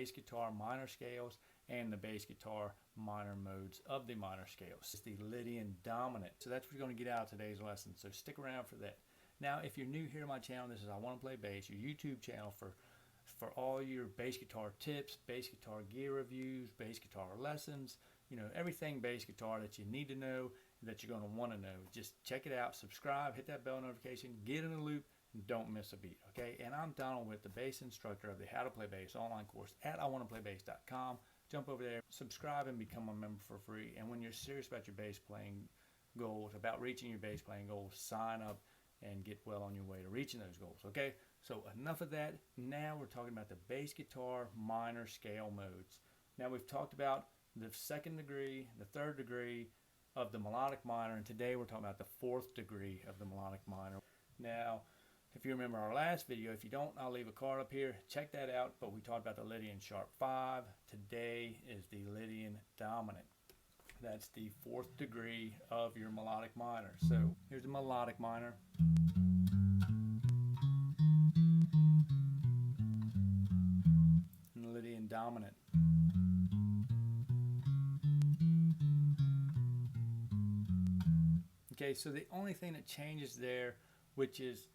bass guitar minor scales and the bass guitar minor modes of the minor scales. It's the Lydian dominant. So that's what you're going to get out of today's lesson. So stick around for that. Now, if you're new here to my channel, this is I Want to Play Bass, your YouTube channel for all your bass guitar tips, bass guitar gear reviews, bass guitar lessons, you know, everything bass guitar that you need to know, that you're going to want to know. Just check it out, subscribe, hit that bell notification, get in the loop, and don't miss a beat, okay? And I'm Donald with the bass instructor of the How to Play Bass online course at iwanttoPlayBass.com. Jump over there, subscribe, and become a member for free. And when you're serious about your bass playing goals, about reaching your bass playing goals, sign up and get well on your way to reaching those goals, okay? So enough of that. Now we're talking about the bass guitar minor scale modes. Now we've talked about the second degree, the third degree of the melodic minor, and today we're talking about the fourth degree of the melodic minor. Now, if you remember our last video, if you don't, I'll leave a card up here. Check that out, but we talked about the Lydian sharp 5. Today is the Lydian dominant. That's the fourth degree of your melodic minor. So here's the melodic minor. And the Lydian dominant. Okay, so the only thing that changes there, which is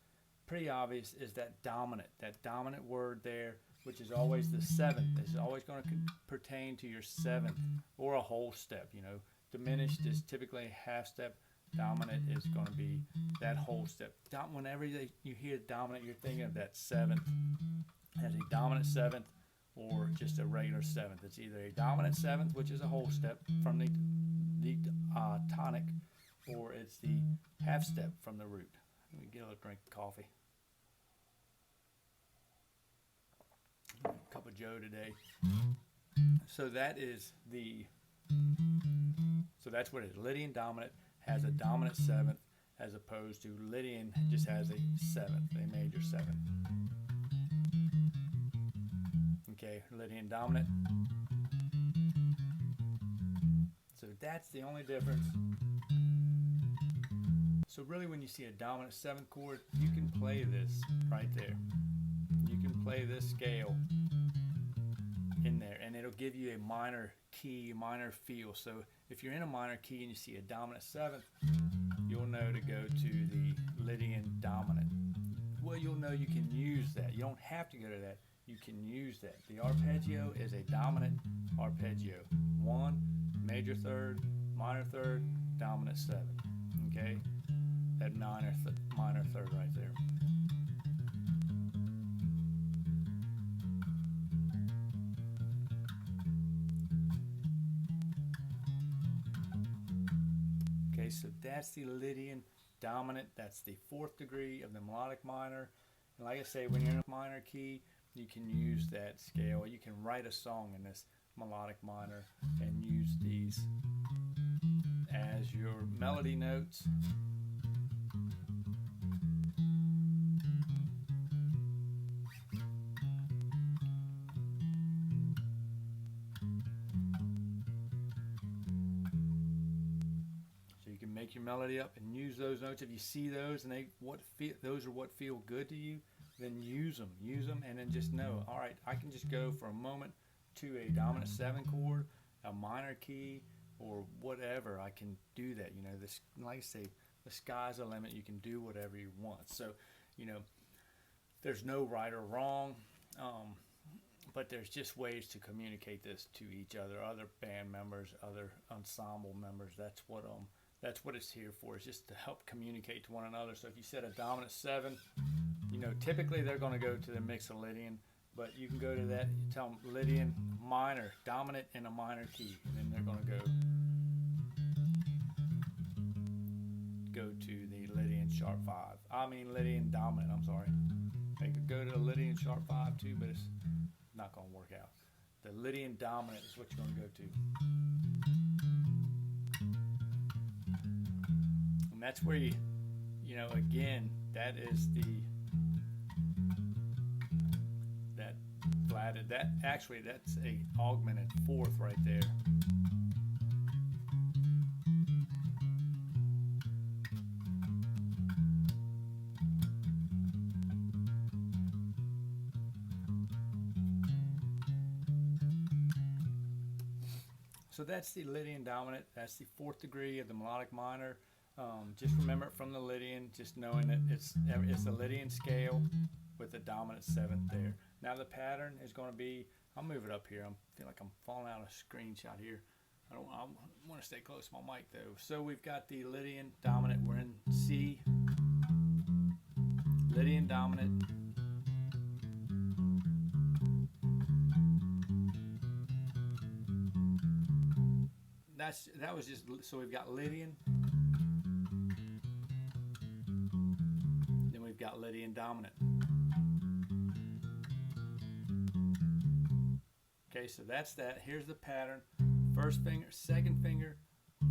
pretty obvious, is that dominant word there, which is always the seventh. It's always going to pertain to your seventh or a whole step. You know, diminished is typically a half step. Dominant is going to be that whole step. Whenever you hear dominant, you're thinking of that seventh as a dominant seventh or just a regular seventh. It's either a dominant seventh, which is a whole step from the tonic, or it's the half step from the root. Let me get a little drink of coffee. Cup of Joe today. So that is that's what it is. Lydian dominant has a dominant seventh, as opposed to Lydian just has a seventh, a major seventh. Okay, Lydian dominant. So that's the only difference. So really, when you see a dominant seventh chord, you can play this right there. You can play this scale in there, and it'll give you a minor key, minor feel. So if you're in a minor key and you see a dominant seventh, you'll know to go to the Lydian dominant. Well, you'll know you can use that. You don't have to go to that. You can use that. The arpeggio is a dominant arpeggio. 1, major third, minor third, dominant seventh. Okay? That minor third right there. Okay, so that's the Lydian dominant. That's the fourth degree of the melodic minor. And like I say, when you're in a minor key, you can use that scale. You can write a song in this melodic minor and use these as your melody notes. Make your melody up and use those notes. If you see those and those are what feel good to you, then use them, and then just know, all right, I can just go for a moment to a dominant 7 chord, a minor key, or whatever. I can do that. You know, this, like I say, the sky's the limit. You can do whatever you want. So, you know, there's no right or wrong, but there's just ways to communicate this to each other, other band members, other ensemble members. That's what it's here for, is just to help communicate to one another. So if you set a dominant 7, you know, typically they're going to go to the Mixolydian, but you can go to that, you tell them Lydian minor, dominant in a minor key, and then they're going to go to the Lydian sharp 5. I mean Lydian dominant, I'm sorry. They could go to the Lydian sharp 5 too, but it's not going to work out. The Lydian dominant is what you're going to go to. And that's where you know, again, that is that flatted, that's a augmented fourth right there. So that's the Lydian dominant. That's the 4th degree of the melodic minor. Just remember it from the Lydian, just knowing that it's the Lydian scale with the dominant 7th there. Now the pattern is going to be, I'll move it up here. I feel like I'm falling out of screenshot here. I want to stay close to my mic though. So we've got the Lydian dominant. We're in C, Lydian dominant. That was just, so we've got Lydian, then we've got Lydian dominant. Okay, so that's that. Here's the pattern. First finger, second finger,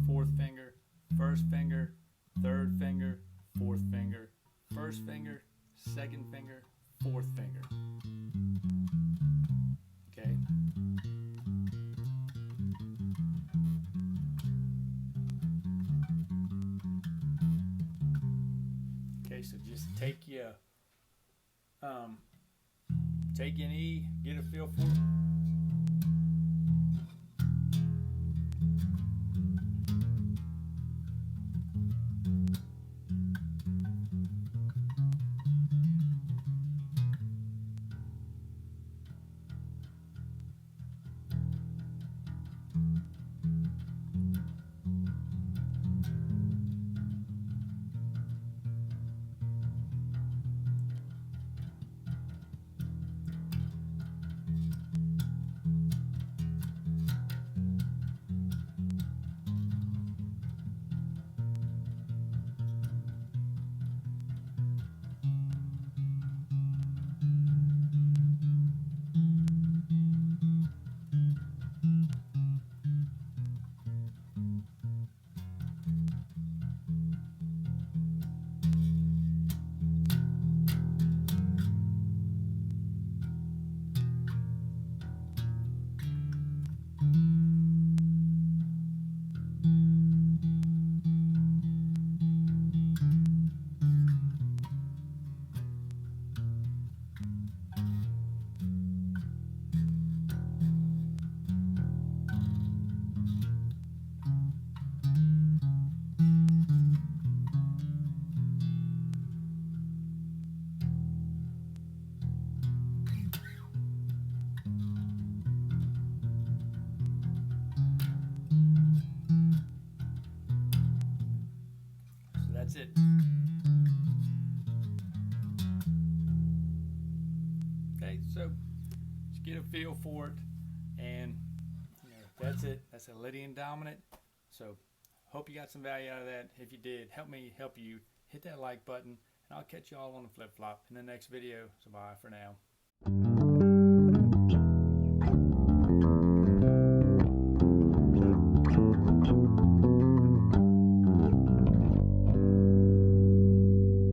4th finger, first finger, 3rd finger, 4th finger, first finger, second finger, 4th finger. Okay. Okay, so just take an E, get a feel for it. That's it. Okay, so just get a feel for it, and that's it. That's a Lydian dominant. So hope you got some value out of that. If you did, help me help you. Hit that like button, and I'll catch you all on the flip-flop in the next video. So bye for now.